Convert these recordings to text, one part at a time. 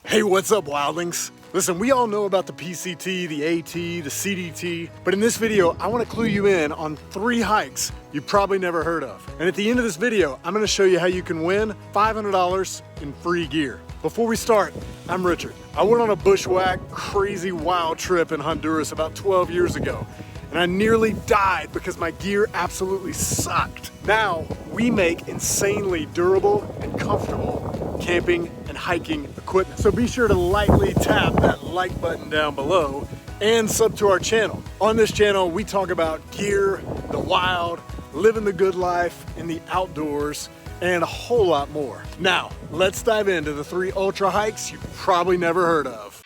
Hey, what's up, wildlings? Listen, we all know about the PCT, the AT, the CDT, but in this video, I want to clue you in on 3 hikes you've probably never heard of. And at the end of this video, I'm going to show you how you can win $500 in free gear. Before we start, I'm Richard. I went on a bushwhack, crazy wild trip in Honduras about 12 years ago, and I nearly died because my gear absolutely sucked. Now, we make insanely durable and comfortable camping and hiking equipment. So be sure to lightly tap that like button down below and sub to our channel. On this channel, we talk about gear, the wild, living the good life in the outdoors, and a whole lot more. Now, let's dive into the 3 ultra hikes you've probably never heard of.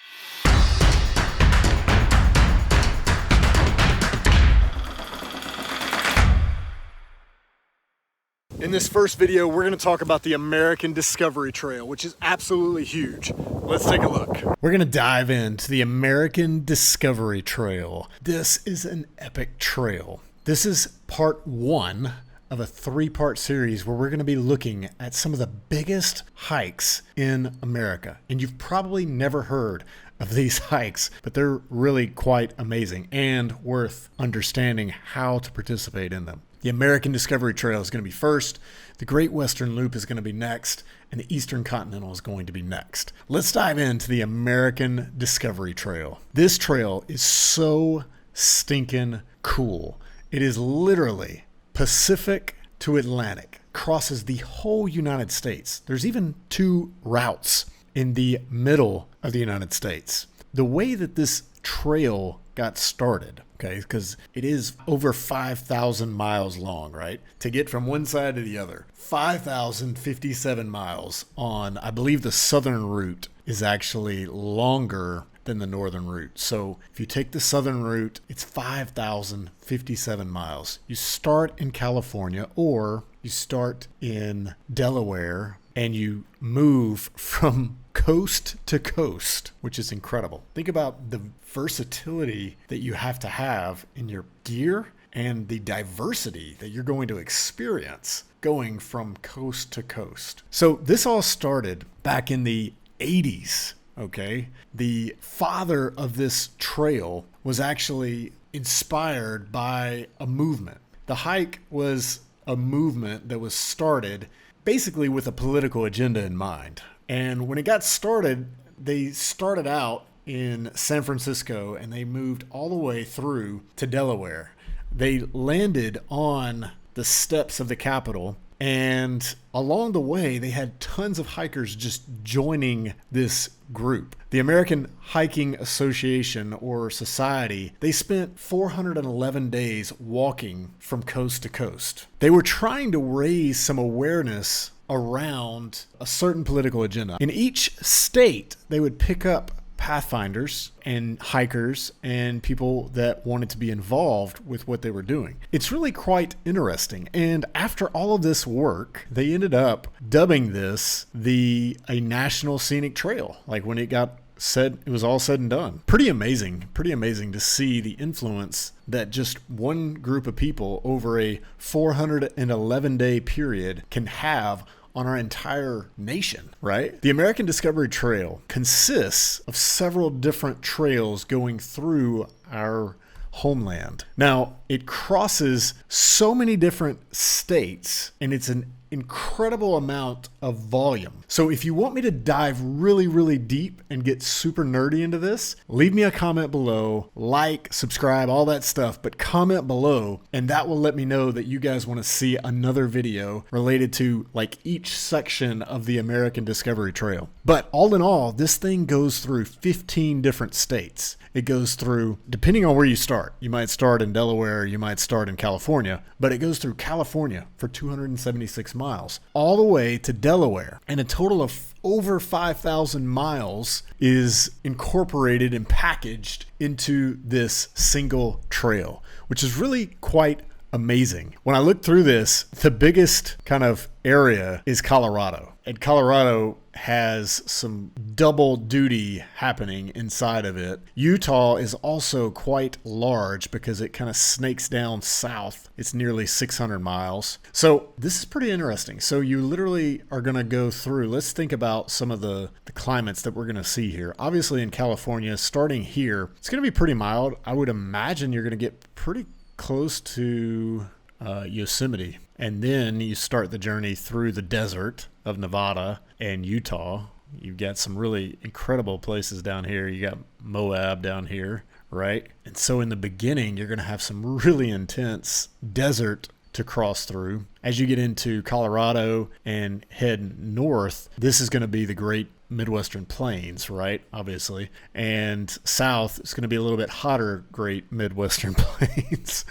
In this first video, we're gonna talk about the American Discovery Trail, which is absolutely huge. Let's take a look. We're gonna dive into the American Discovery Trail. This is an epic trail. This is part 1 of a 3-part series where we're gonna be looking at some of the biggest hikes in America. And you've probably never heard of these hikes, but they're really quite amazing and worth understanding how to participate in them. The American Discovery Trail is going to be first, the Great Western Loop is going to be next, and the Eastern Continental is going to be next. Let's dive into the American Discovery Trail. This trail is so stinking cool. It is literally Pacific to Atlantic, crosses the whole United States. There's even 2 routes in the middle of the United States. The way that this trail got started, okay, because it is over 5,000 miles long, right? To get from one side to the other. 5,057 miles on, I believe the southern route is actually longer than the northern route. So if you take the southern route, it's 5,057 miles. You start in California or you start in Delaware and you move from coast to coast, which is incredible. Think about the versatility that you have to have in your gear and the diversity that you're going to experience going from coast to coast. So this all started back in the 80s, okay? The father of this trail was actually inspired by a movement. The hike was a movement that was started basically with a political agenda in mind. And when it got started, they started out in San Francisco and they moved all the way through to Delaware. They landed on the steps of the Capitol, and along the way, they had tons of hikers just joining this group. The American Hiking Association or Society, they spent 411 days walking from coast to coast. They were trying to raise some awareness around a certain political agenda. In each state, they would pick up pathfinders and hikers and people that wanted to be involved with what they were doing. It's really quite interesting. And after all of this work, they ended up dubbing this a national scenic trail. Like when it got said, it was all said and done. Pretty amazing to see the influence that just one group of people over a 411-day period can have on our entire nation, right? The American Discovery Trail consists of several different trails going through our homeland. Now, it crosses so many different states, and it's an incredible amount of volume. So if you want me to dive really deep and get super nerdy into this, leave me a comment below, like, subscribe, all that stuff, but comment below, and that will let me know that you guys want to see another video related to like each section of the American Discovery Trail. But all in all, this thing goes through 15 different states. It goes through, depending on where you start, you might start in Delaware, you might start in California, but it goes through California for 276 miles, all the way to Delaware. And a total of over 5,000 miles is incorporated and packaged into this single trail, which is really quite amazing. When I look through this, the biggest kind of area is Colorado. And Colorado has some double duty happening inside of it. Utah is also quite large because it kind of snakes down south. It's nearly 600 miles. So this is pretty interesting. So you literally are going to go through, let's think about some of the climates that we're going to see here. Obviously in California, starting here, it's going to be pretty mild. I would imagine you're going to get pretty close to Yosemite. And then you start the journey through the desert of Nevada and Utah. You've got some really incredible places down here. You got Moab down here, right? And so in the beginning, you're going to have some really intense desert to cross through. As you get into Colorado and head north, this is going to be the great Midwestern Plains, right? Obviously. And south, it's going to be a little bit hotter, great Midwestern Plains.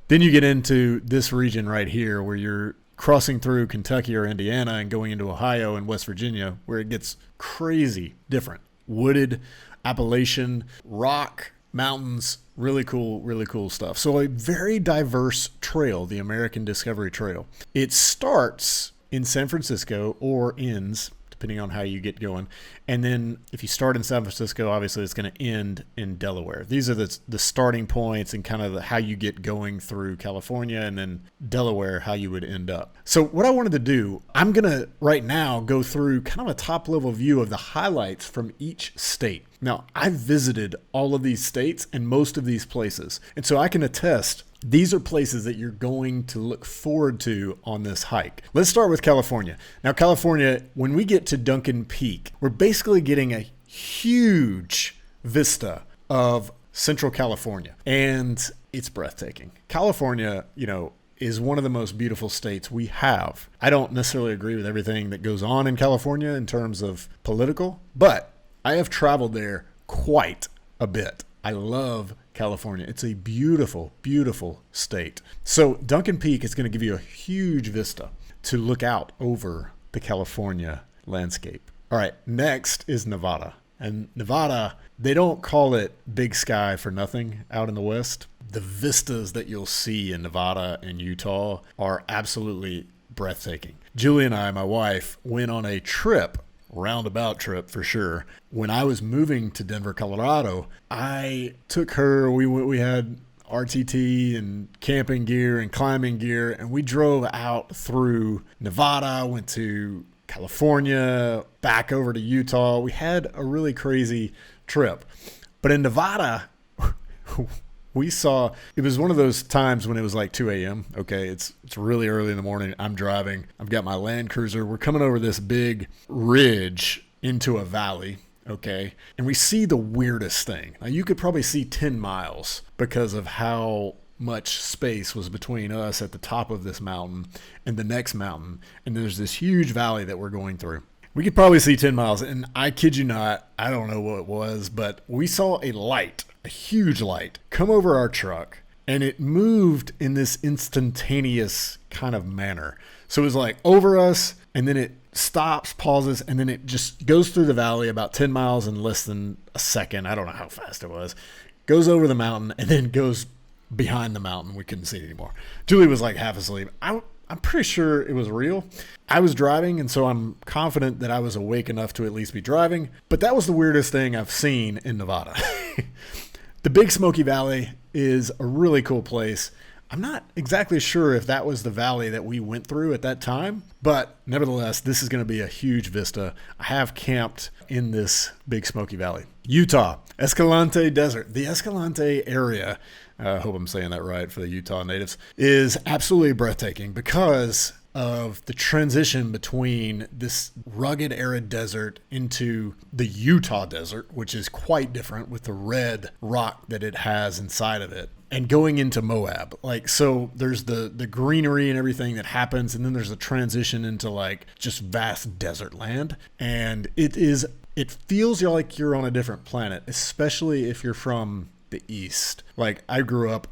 Then you get into this region right here where you're crossing through Kentucky or Indiana and going into Ohio and West Virginia, where it gets crazy different. Wooded, Appalachian, rock, mountains, really cool stuff. So a very diverse trail, the American Discovery Trail. It starts in San Francisco or ends, depending on how you get going. And then if you start in San Francisco, obviously it's going to end in Delaware. These are the starting points and kind of how you get going through California, and then Delaware, how you would end up. So what I wanted to do, I'm going to right now go through kind of a top level view of the highlights from each state. Now, I've visited all of these states and most of these places. And so I can attest these are places that you're going to look forward to on this hike. Let's start with California. Now, California, when we get to Duncan Peak, we're basically getting a huge vista of Central California, and it's breathtaking. California, is one of the most beautiful states we have. I don't necessarily agree with everything that goes on in California in terms of political, but I have traveled there quite a bit. I love California. It's a beautiful, beautiful state. So Duncan Peak is going to give you a huge vista to look out over the California landscape. All right, next is Nevada. And Nevada, they don't call it Big Sky for nothing out in the West. The vistas that you'll see in Nevada and Utah are absolutely breathtaking. Julie and I, my wife, went on a trip, roundabout trip for sure. When I was moving to Denver, Colorado, I took her, we had RTT and camping gear and climbing gear, and we drove out through Nevada, went to California, back over to Utah. We had a really crazy trip. But in Nevada, we saw, it was one of those times when it was like 2 a.m. Okay, it's really early in the morning. I'm driving. I've got my Land Cruiser. We're coming over this big ridge into a valley, okay? And we see the weirdest thing. Now, you could probably see 10 miles because of how much space was between us at the top of this mountain and the next mountain. And there's this huge valley that we're going through. We could probably see 10 miles. And I kid you not, I don't know what it was, but we saw a light, a huge light, come over our truck, and it moved in this instantaneous kind of manner. So it was like over us, and then it stops, pauses, and then it just goes through the valley about 10 miles in less than a second. I don't know how fast it was. Goes over the mountain, and then goes behind the mountain. We couldn't see it anymore. Julie was like half asleep. I'm pretty sure it was real. I was driving, and so I'm confident that I was awake enough to at least be driving. But that was the weirdest thing I've seen in Nevada. The Big Smoky Valley is a really cool place. I'm not exactly sure if that was the valley that we went through at that time, but nevertheless, this is going to be a huge vista. I have camped in this Big Smoky Valley. Utah, Escalante Desert. The Escalante area, I hope I'm saying that right for the Utah natives, is absolutely breathtaking because of the transition between this rugged, arid desert into the Utah desert, which is quite different with the red rock that it has inside of it, and going into Moab. Like, so there's the greenery and everything that happens, and then there's a transition into like just vast desert land. And it feels like you're on a different planet, especially if you're from the east. Like, I grew up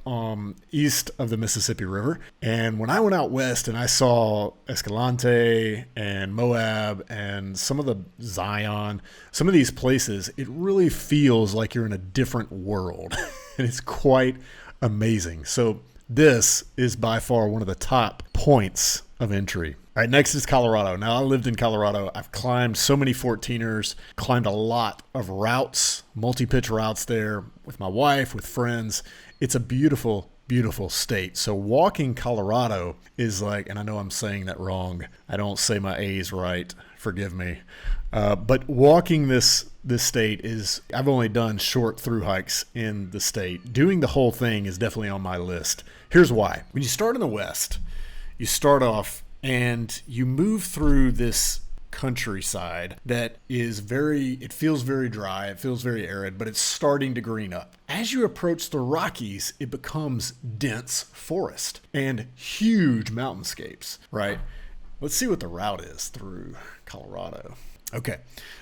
east of the Mississippi River, and when I went out west and I saw Escalante and Moab and some of the Zion, some of these places, it really feels like you're in a different world. And it's quite amazing. So this is by far one of the top points of entry. All right, next is Colorado. Now, I lived in Colorado. I've climbed so many 14ers, climbed a lot of routes, multi-pitch routes there with my wife, with friends. It's a beautiful, beautiful state. So walking Colorado is like, and I know I'm saying that wrong. I don't say my A's right. Forgive me. But walking this state is, I've only done short through hikes in the state. Doing the whole thing is definitely on my list. Here's why. When you start in the West, you start off and you move through this countryside that is it feels very dry, it feels very arid, but it's starting to green up. As you approach the Rockies, it becomes dense forest and huge mountainscapes, right? Let's see what the route is through Colorado. Okay,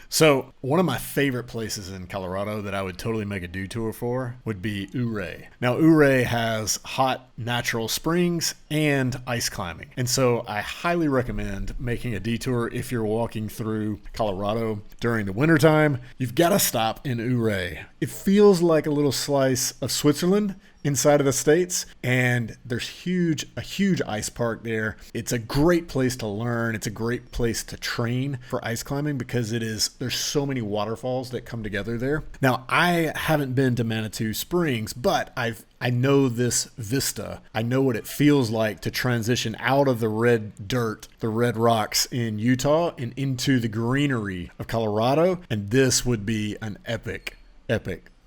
so one of my favorite places in Colorado that I would totally make a detour for would be Ouray. Now, Ouray has hot natural springs and ice climbing. And so I highly recommend making a detour if you're walking through Colorado during the wintertime. You've got to stop in Ouray. It feels like a little slice of Switzerland inside of the States, and there's a huge ice park there. It's a great place to learn. It's a great place to train for ice climbing because there's so many waterfalls that come together there. Now, I haven't been to Manitou Springs, but I know this vista. I know what it feels like to transition out of the red dirt, the red rocks in Utah and into the greenery of Colorado, and this would be an epic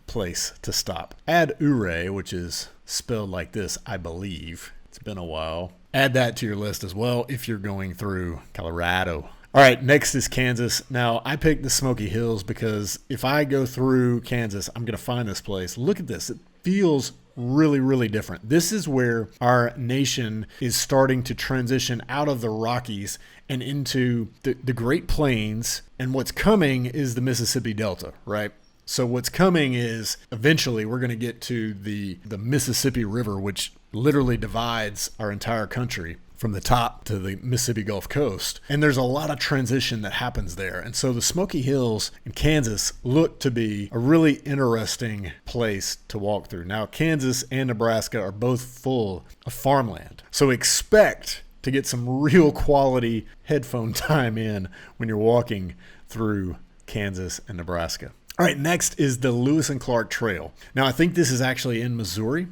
place to stop. Add Ouray, which is spelled like this, I believe. It's been a while. Add that to your list as well if you're going through Colorado. All right, next is Kansas. Now, I picked the Smoky Hills because if I go through Kansas, I'm going to find this place. Look at this. It feels really, really different. This is where our nation is starting to transition out of the Rockies and into the Great Plains. And what's coming is the Mississippi Delta, right? So what's coming is eventually we're going to get to the Mississippi River, which literally divides our entire country from the top to the Mississippi Gulf Coast. And there's a lot of transition that happens there. And so the Smoky Hills in Kansas look to be a really interesting place to walk through. Now, Kansas and Nebraska are both full of farmland. So expect to get some real quality headphone time in when you're walking through Kansas and Nebraska. All right, next is the Lewis and Clark Trail. Now, I think this is actually in Missouri,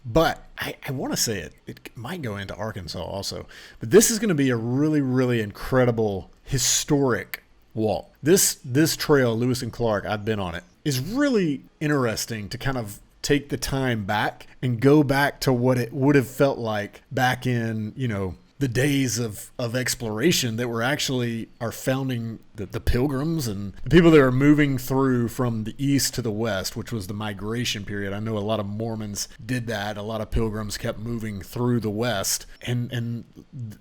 but I want to say it might go into Arkansas also. But this is going to be a really, really incredible historic walk. This trail, Lewis and Clark, I've been on it, is really interesting to kind of take the time back and go back to what it would have felt like back in, the days of exploration that were actually our founding, the pilgrims and the people that are moving through from the east to the west, which was the migration period. I know a lot of Mormons did that. A lot of pilgrims kept moving through the west. And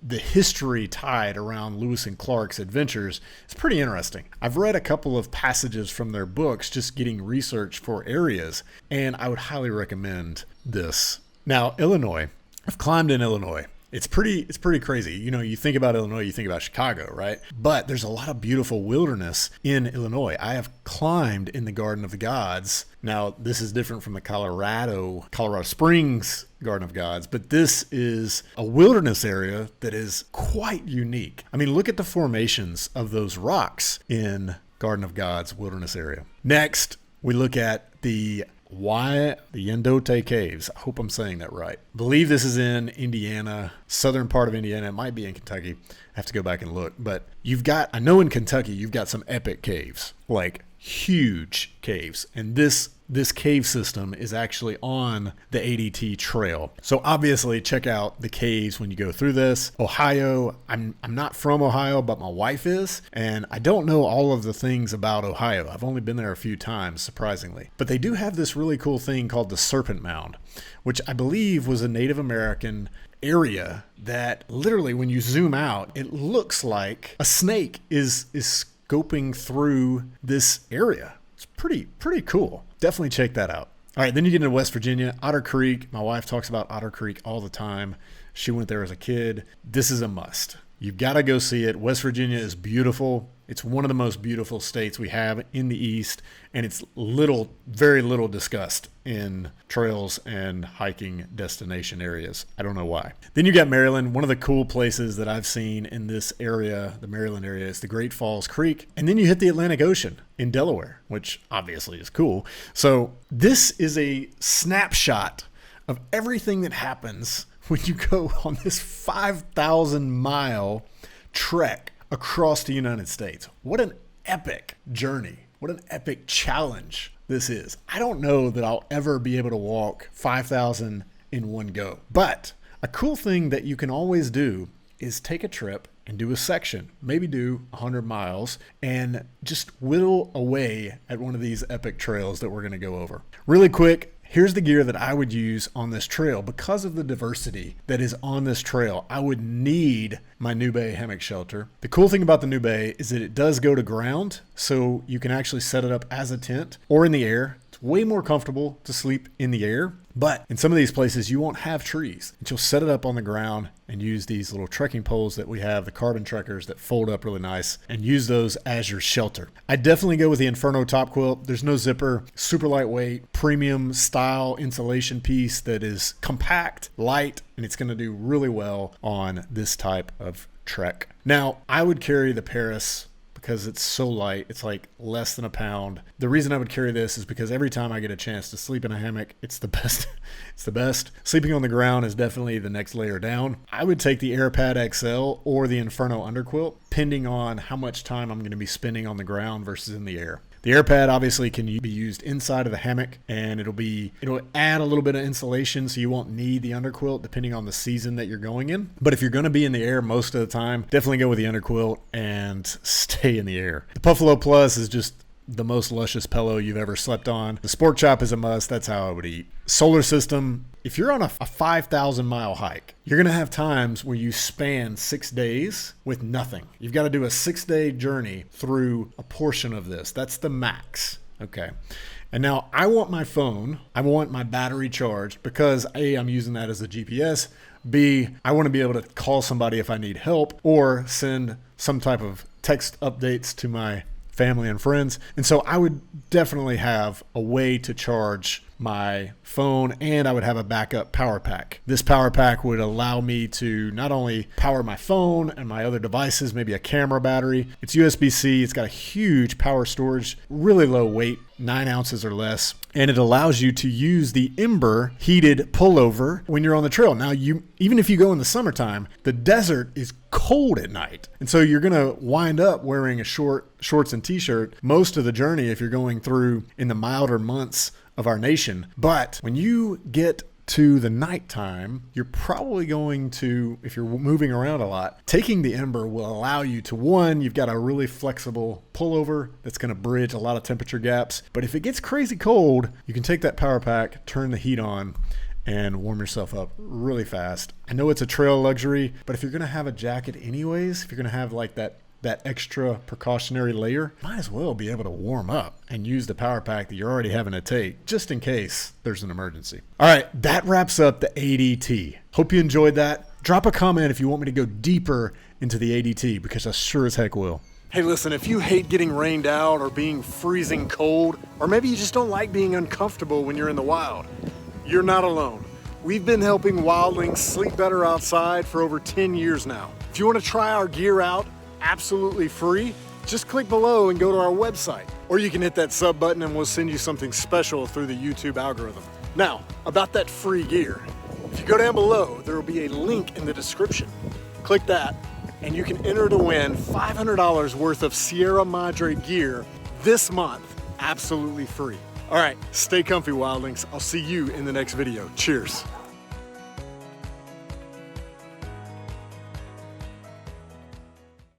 the history tied around Lewis and Clark's adventures is pretty interesting. I've read a couple of passages from their books just getting research for areas, and I would highly recommend this. Now, Illinois. I've climbed in Illinois. It's pretty crazy. You think about Illinois, you think about Chicago, right? But there's a lot of beautiful wilderness in Illinois. I have climbed in the Garden of the Gods. Now, this is different from the Colorado Springs Garden of Gods, but this is a wilderness area that is quite unique. I mean, look at the formations of those rocks in Garden of Gods wilderness area. Next, we look at the Yandote Caves. I hope I'm saying that right. I believe this is in Indiana, southern part of Indiana. It might be in Kentucky. I have to go back and look. But I know in Kentucky, you've got some epic caves, like huge caves. And this cave system is actually on the ADT trail. So obviously check out the caves when you go through this. Ohio, I'm not from Ohio, but my wife is, and I don't know all of the things about Ohio. I've only been there a few times, surprisingly. But they do have this really cool thing called the Serpent Mound, which I believe was a Native American area that literally when you zoom out, it looks like a snake is scoping through this area. It's pretty cool. Definitely check that out. All right, then you get into West Virginia, Otter Creek. My wife talks about Otter Creek all the time. She went there as a kid. This is a must. You've got to go see it. West Virginia is beautiful. It's one of the most beautiful states we have in the East, and it's very little discussed in trails and hiking destination areas. I don't know why. Then you got Maryland. One of the cool places that I've seen in this area, the Maryland area, is the Great Falls Creek. And then you hit the Atlantic Ocean in Delaware, which obviously is cool. So this is a snapshot of everything that happens when you go on this 5,000 mile trek across the United States. What an epic journey. What an epic challenge this is. I don't know that I'll ever be able to walk 5,000 in one go. But a cool thing that you can always do is take a trip and do a section, maybe do 100 miles and just whittle away at one of these epic trails that we're going to go over. Really quick, here's the gear that I would use on this trail. Because of the diversity that is on this trail, I would need my Nube hammock shelter. The cool thing about the Nube is that it does go to ground, so you can actually set it up as a tent or in the air. It's way more comfortable to sleep in the air, but in some of these places you won't have trees. And you'll set it up on the ground and use these little trekking poles that we have, the carbon trekkers that fold up really nice, and use those as your shelter. I definitely go with the Inferno top quilt. There's no zipper, super lightweight, premium style insulation piece that is compact, light, and it's going to do really well on this type of trek. Now, I would carry the Paris because it's so light. It's like less than a pound. The reason I would carry this is because every time I get a chance to sleep in a hammock, it's the best. It's the best. Sleeping on the ground is definitely the next layer down. I would take the AirPad XL or the Inferno underquilt, depending on how much time I'm going to be spending on the ground versus in the air. The AirPad obviously can be used inside of the hammock, and it'll add a little bit of insulation, so you won't need the underquilt depending on the season that you're going in. But if you're going to be in the air most of the time, definitely go with the underquilt and stay in the air. The Buffalo Plus is just the most luscious pillow you've ever slept on. The Sport Chop is a must. That's how I would eat. Solar system. If you're on a 5,000 mile hike, you're going to have times where you span 6 days with nothing. You've got to do a 6-day journey through a portion of this. That's the max. Okay. And now I want my phone, I want my battery charged because A, I'm using that as a GPS. B, I want to be able to call somebody if I need help or send some type of text updates to my family and friends. And so I would definitely have a way to charge my phone, and I would have a backup power pack. This power pack would allow me to not only power my phone and my other devices, maybe a camera battery. It's USB-C. It's got a huge power storage, really low weight, 9 ounces or less. And it allows you to use the Ember heated pullover when you're on the trail. Now, even if you go in the summertime, the desert is cold at night. And so you're going to wind up wearing a shorts and t-shirt most of the journey if you're going through in the milder months of our nation. But when you get to the nighttime, you're probably going to, if you're moving around a lot, taking the Ember will allow you to, one, you've got a really flexible pullover that's going to bridge a lot of temperature gaps. But if it gets crazy cold, you can take that power pack, turn the heat on, and warm yourself up really fast. I know it's a trail luxury, but if you're going to have a jacket anyways, if you're going to have like that extra precautionary layer, might as well be able to warm up and use the power pack that you're already having to take just in case there's an emergency. All right, that wraps up the ADT. Hope you enjoyed that. Drop a comment if you want me to go deeper into the ADT, because I sure as heck will. Hey, listen, if you hate getting rained out or being freezing cold, or maybe you just don't like being uncomfortable when you're in the wild, you're not alone. We've been helping wildlings sleep better outside for over 10 years now. If you want to try our gear out, absolutely free, just click below and go to our website. Or you can hit that sub button and we'll send you something special through the YouTube algorithm. Now, about that free gear, if you go down below, there will be a link in the description. Click that and you can enter to win $500 worth of Sierra Madre gear this month, absolutely free. All right, stay comfy, wildlings. I'll see you in the next video. Cheers.